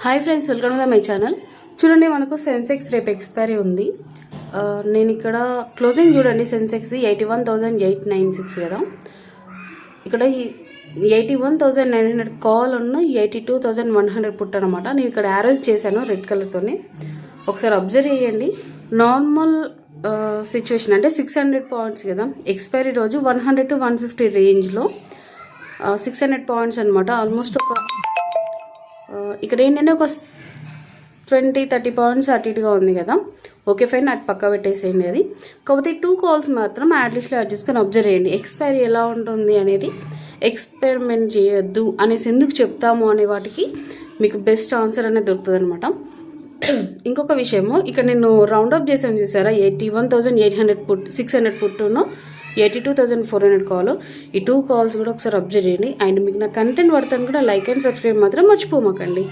Hi friends, welcome to my channel. చూడండి, మనకు సెన్సెక్స్ రేపు ఎక్స్పైరీ ఉంది. నేను ఇక్కడ క్లోజింగ్ చూడండి, సెన్సెక్స్ది 81,896 కదా. ఇక్కడ 81,900 కాల్ ఉన్న 82,100 పుట్ అనమాట. నేను ఇక్కడ యారోస్ చేశాను రెడ్ కలర్తోని. ఒకసారి అబ్జర్వ్ చేయండి. నార్మల్ సిచ్యువేషన్ అంటే 600 పాయింట్స్ కదా, ఎక్స్పైరీ రోజు 100 to 150 రేంజ్లో 600 పాయింట్స్ అనమాట. ఆల్మోస్ట్ ఒక ఇక్కడ ఏంటంటే ఒక 20-30 పాయింట్స్ అటు ఇటుగా ఉంది కదా. ఓకే ఫైన్, అటు పక్క పెట్టేసేయండి. అది కాకపోతే 2 కాల్స్ మాత్రం యాడ్లిస్ట్లో యాడ్ చేసుకొని అబ్జర్వ్ చేయండి. ఎక్స్పైరీ ఎలా ఉంటుంది అనేది, ఎక్స్పెరిమెంట్ చేయొద్దు అనేసి ఎందుకు చెప్తాము అనే వాటికి మీకు బెస్ట్ ఆన్సర్ అనేది దొరుకుతుంది అనమాట. ఇంకొక విషయము, ఇక్కడ నేను రౌండప్ చేసాను చూసారా, 81,800 పుట్, 600 పుట్టును 82,400 కాల్. ఈ 2 కాల్స్ కూడా ఒకసారి అబ్జర్వ్ చేయండి. అండ్ మీకు నా కంటెంట్ పడుతుంది కూడా లైక్ అండ్ సబ్స్క్రైబ్ మాత్రం మర్చిపోమాకండి.